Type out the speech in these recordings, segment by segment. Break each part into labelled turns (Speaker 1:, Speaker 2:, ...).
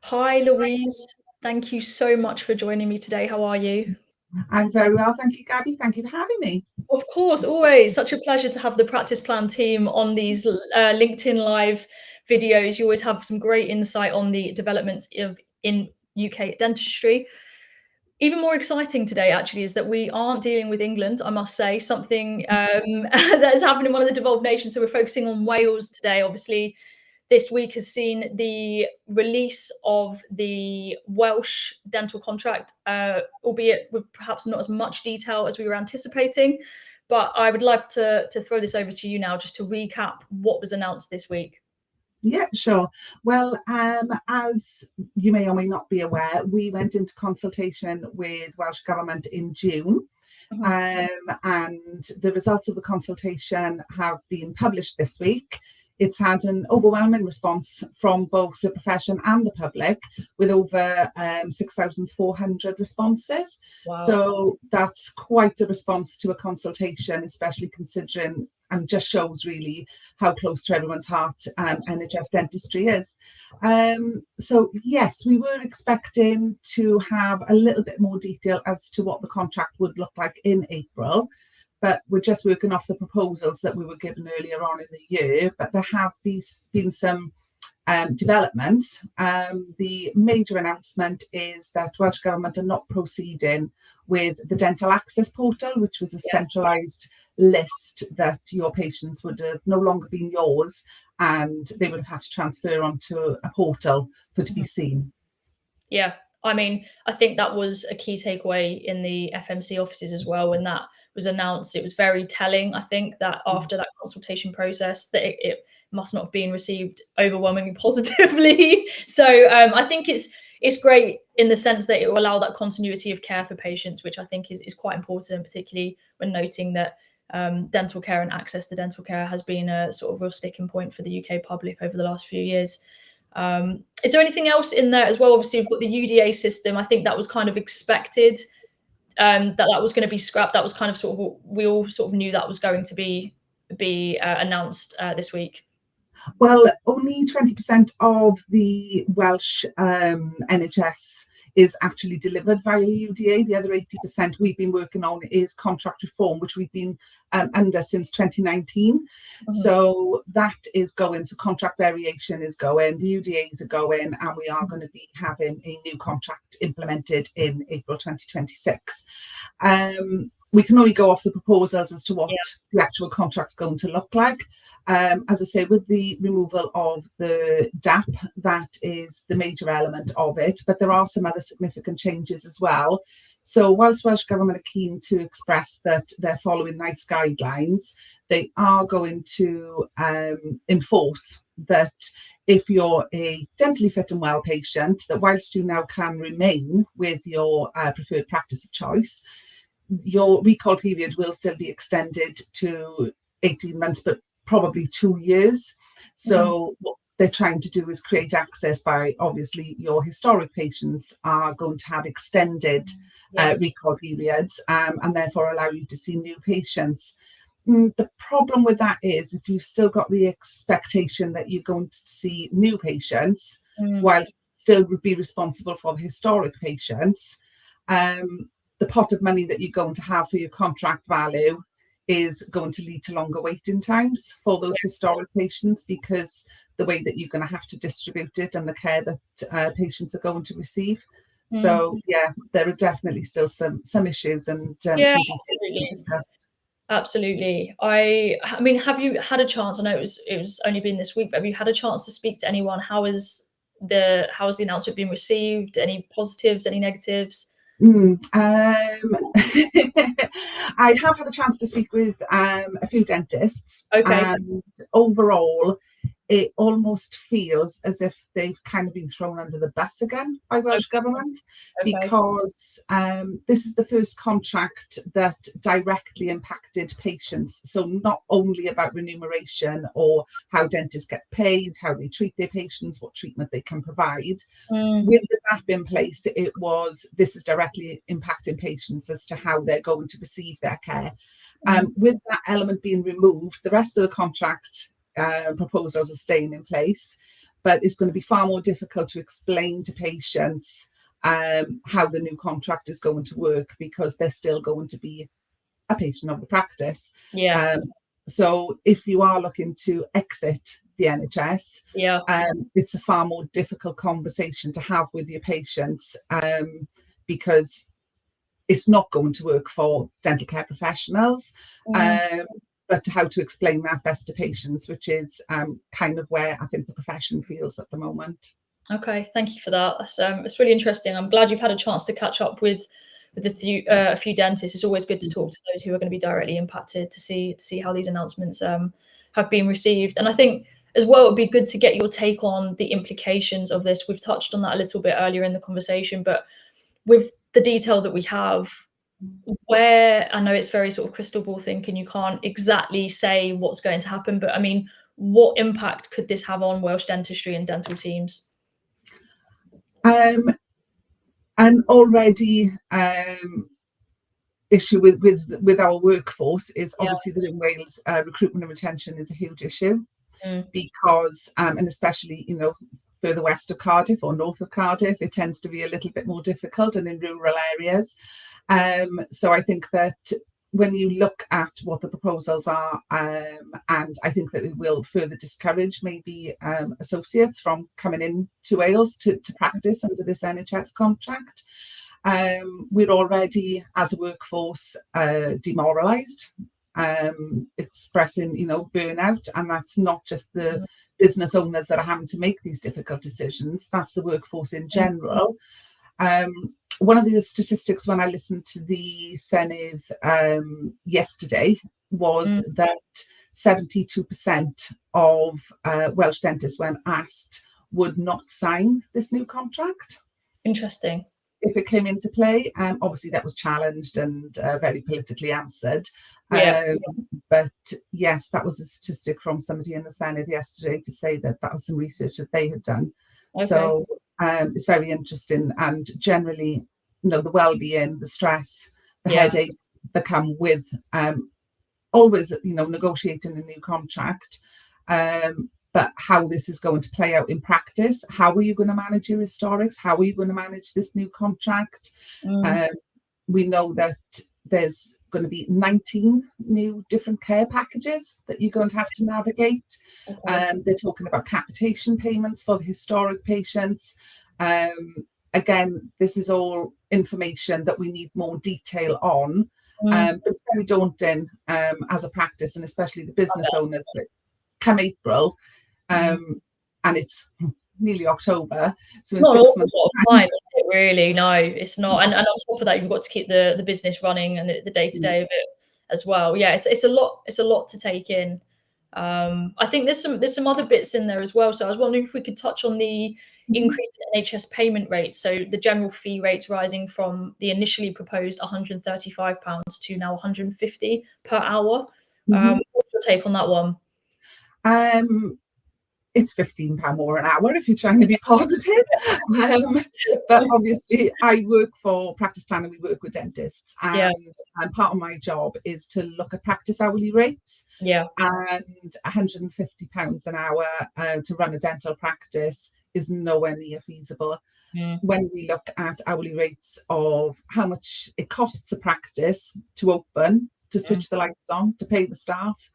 Speaker 1: Hi, Louise. Thank you so much for joining me today. How are you?
Speaker 2: I'm very well, thank you, Gabby. Thank you for having me.
Speaker 1: Of course, always such a pleasure to have the practice plan team on these LinkedIn Live videos. You always have some great insight on the developments of in UK dentistry. Even more exciting today, actually, is that we aren't dealing with England. I must say something that has happened in one of the devolved nations. So we're focusing on Wales today. Obviously, this week has seen the release of the Welsh dental contract, albeit with perhaps not as much detail as we were anticipating. But I would like to throw this over to you now just to recap what was announced this week.
Speaker 2: Yeah, sure. Well, as you may or may not be aware, we went into consultation with Welsh Government in June,
Speaker 1: Mhm.
Speaker 2: and the results of the consultation have been published this week. It's had an overwhelming response from both the profession and the public, with over 6,400 responses.
Speaker 1: Wow.
Speaker 2: So that's quite a response to a consultation, especially considering and just shows really how close to everyone's heart NHS dentistry is. So yes, we were expecting to have a little bit more detail as to what the contract would look like in April, but we're just working off the proposals that we were given earlier on in the year. But there have been some developments. The major announcement is that Welsh Government are not proceeding with the dental access portal, which was a
Speaker 1: Yeah.
Speaker 2: centralised list that your patients would have no longer been yours, and they would have had to transfer onto a portal for to be
Speaker 1: Mhm.
Speaker 2: seen.
Speaker 1: Yeah. I mean, I think that was a key takeaway in the FMC offices as well. When that was announced, it was very telling. I think that after that consultation process, that it must not have been received overwhelmingly positively. So I think it's great in the sense that it will allow that continuity of care for patients, which I think is quite important, particularly when noting that dental care and access to dental care has been a sort of real sticking point for the UK public over the last few years. Is there anything else in there as well? Obviously, we've got the UDA system. I think that was kind of expected, that was going to be scrapped. That was kind of sort of we all sort of knew that was going to be announced this week.
Speaker 2: Well, only 20% of the Welsh NHS is actually delivered via UDA. The other 80% we've been working on is contract reform, which we've been under since 2019.
Speaker 1: Mhm.
Speaker 2: So that is going. So contract variation is going, the UDAs are going, and we are going to be having a new contract implemented in April 2026. We can only go off the proposals as to what
Speaker 1: Yeah.
Speaker 2: the actual contract's going to look like. As I say, with the removal of the DAP, that is the major element of it, but there are some other significant changes as well. So whilst Welsh Government are keen to express that they're following NICE guidelines, they are going to enforce that if you're a dentally fit and well patient, that whilst you now can remain with your preferred practice of choice, your recall period will still be extended to 18 months, but probably 2 years.
Speaker 1: Mhm.
Speaker 2: So what they're trying to do is create access by, obviously, your historic patients are going to have extended
Speaker 1: Yes.
Speaker 2: recall periods, and therefore allow you to see new patients. The problem with that is if you've still got the expectation that you're going to see new patients
Speaker 1: Mm.
Speaker 2: whilst still be responsible for the historic patients, um, the pot of money that you're going to have for your contract value is going to lead to longer waiting times for those historic patients, because the way that you're going to have to distribute it and the care that patients are going to receive.
Speaker 1: Mm.
Speaker 2: So yeah, there are definitely still some issues and
Speaker 1: Yeah,
Speaker 2: some details to be
Speaker 1: absolutely.
Speaker 2: discussed.
Speaker 1: Absolutely. I mean, have you had a chance? I know it was only been this week, but have you had a chance to speak to anyone? How has the announcement been received? Any positives, any negatives?
Speaker 2: I have had a chance to speak with a few dentists,
Speaker 1: Okay.
Speaker 2: and overall, it almost feels as if they've kind of been thrown under the bus again by Welsh Government,
Speaker 1: Okay.
Speaker 2: because this is the first contract that directly impacted patients. So not only about remuneration or how dentists get paid, how they treat their patients, what treatment they can provide.
Speaker 1: Mm.
Speaker 2: With the DAP in place, it was this is directly impacting patients as to how they're going to receive their care.
Speaker 1: Mm.
Speaker 2: With that element being removed, the rest of the contract proposals are staying in place. but it's going to be far more difficult to explain to patients how the new contract is going to work, because they're still going to be a patient of the practice.
Speaker 1: Yeah.
Speaker 2: So if you are looking to exit the NHS,
Speaker 1: Yeah.
Speaker 2: it's a far more difficult conversation to have with your patients, because it's not going to work for dental care professionals. But how to explain that best to patients, which is kind of where I think the profession feels at the moment.
Speaker 1: Okay, thank you for that. It's really interesting. I'm glad you've had a chance to catch up with a few dentists. It's always good to talk to those who are going to be directly impacted to see how these announcements have been received. And I think as well, it would be good to get your take on the implications of this. We've touched on that a little bit earlier in the conversation, but with the detail that we have, where I know it's very sort of crystal ball thinking, you can't exactly say what's going to happen, but I mean, what impact could this have on Welsh dentistry and dental teams?
Speaker 2: And already issue with our workforce is
Speaker 1: Yeah.
Speaker 2: obviously that in Wales recruitment and retention is a huge issue,
Speaker 1: Mm.
Speaker 2: because and especially further west of Cardiff or north of Cardiff, it tends to be a little bit more difficult, and in rural areas. So I think that when you look at what the proposals are, and I think that it will further discourage maybe associates from coming in to Wales to practice under this NHS contract. We're already, as a workforce, demoralised, expressing burnout, and that's not just the business owners that are having to make these difficult decisions, that's the workforce in general. One of the statistics when I listened to the Senedd yesterday was that 72% of Welsh dentists, when asked, would not sign this new contract
Speaker 1: Interesting.
Speaker 2: if it came into play. Obviously, that was challenged and very politically answered.
Speaker 1: Yeah.
Speaker 2: But yes, that was a statistic from somebody in the Senedd yesterday to say that that was some research that they had done.
Speaker 1: Okay.
Speaker 2: So it's very interesting, and generally, the well-being, the stress, the headaches that come with always, negotiating a new contract. But how this is going to play out in practice, how are you going to manage your historics? How are you going to manage this new contract? We know that there's going to be 19 new different care packages that you're going to have to navigate.
Speaker 1: Okay.
Speaker 2: They're talking about capitation payments for the historic patients. Again, this is all information that we need more detail on. But it's very daunting as a practice, and especially the business owners, that come April, and it's nearly October, so in
Speaker 1: Not an
Speaker 2: 6
Speaker 1: awful
Speaker 2: months
Speaker 1: lot of
Speaker 2: time,
Speaker 1: time, is it really? No, it's not. And on top of that, you've got to keep the business running and the day-to-day of it as well. Yeah, it's a lot to take in. I think there's some other bits in there as well. So I was wondering if we could touch on the increase in NHS payment rates. So the general fee rates rising from the initially proposed £135 to now £150 per hour. What's your take on that one?
Speaker 2: It's £15 more an hour if you're trying to be positive. But obviously, I work for Practice Plan, and we work with dentists,
Speaker 1: Yeah.
Speaker 2: and part of my job is to look at practice hourly rates.
Speaker 1: Yeah.
Speaker 2: And £150 an hour to run a dental practice is nowhere near feasible. When we look at hourly rates of how much it costs a practice to open, to switch the lights on, to pay the staff,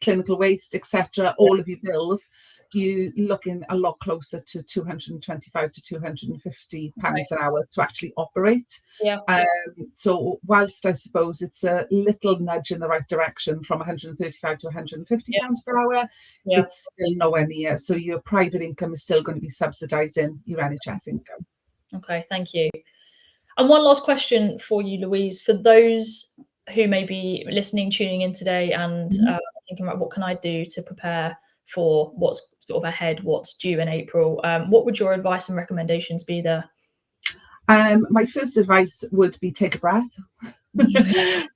Speaker 2: clinical waste, etc., all of your bills, you're looking a lot closer to £225 to £250 an hour to actually operate.
Speaker 1: Yeah.
Speaker 2: So whilst I suppose it's a little nudge in the right direction from £135 to £150 per hour, it's still nowhere near. So your private income is still going to be subsidising your NHS income.
Speaker 1: Okay, thank you. And one last question for you, Louise. For those who may be listening, tuning in today, and thinking about what can I do to prepare for what's sort of ahead, what's due in April, what would your advice and recommendations be there?
Speaker 2: My first advice would be take a breath.
Speaker 1: Good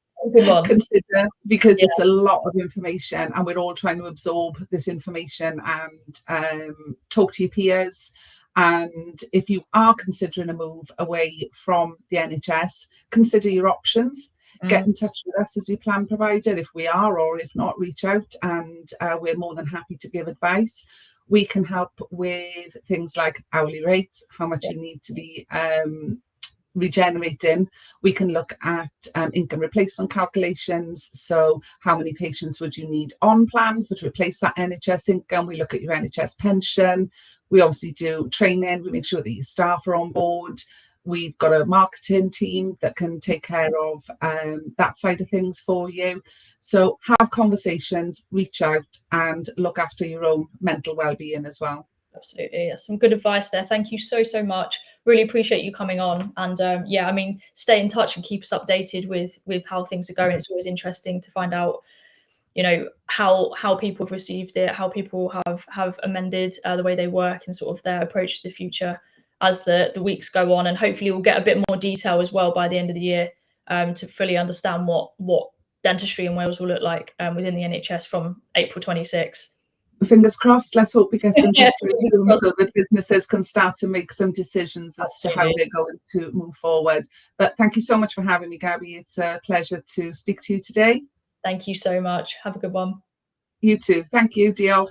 Speaker 1: one.
Speaker 2: Consider, because it's a lot of information, and we're all trying to absorb this information and talk to your peers. And if you are considering a move away from the NHS, consider your options. Get in touch with us as your plan provider if we are, or if not, reach out, and we're more than happy to give advice. We can help with things like hourly rates, how much
Speaker 1: Yeah.
Speaker 2: you need to be regenerating. We can look at income replacement calculations. So how many patients would you need on plan to replace that NHS income? We look at your NHS pension. We obviously do training. We make sure that your staff are on board. We've got a marketing team that can take care of that side of things for you. So have conversations, reach out, and look after your own mental well-being as well.
Speaker 1: Absolutely. That's some good advice there. Thank you so much. Really appreciate you coming on. And yeah, I mean, stay in touch and keep us updated with how things are going. It's always interesting to find out, you know, how people have received it, how people have amended the way they work and sort of their approach to the future as the weeks go on. And hopefully we'll get a bit more detail as well by the end of the year to fully understand what dentistry in Wales will look like within the NHS from April 26.
Speaker 2: Fingers crossed. Let's hope we get some
Speaker 1: Yeah,
Speaker 2: details
Speaker 1: fingers
Speaker 2: soon
Speaker 1: crossed.
Speaker 2: so that businesses can start to make some decisions as to how
Speaker 1: Absolutely.
Speaker 2: they're going to move forward. But thank you so much for having me, Gabby. It's a pleasure to speak to you today.
Speaker 1: Thank you so much. Have a good one.
Speaker 2: You too. Thank you. Diolch.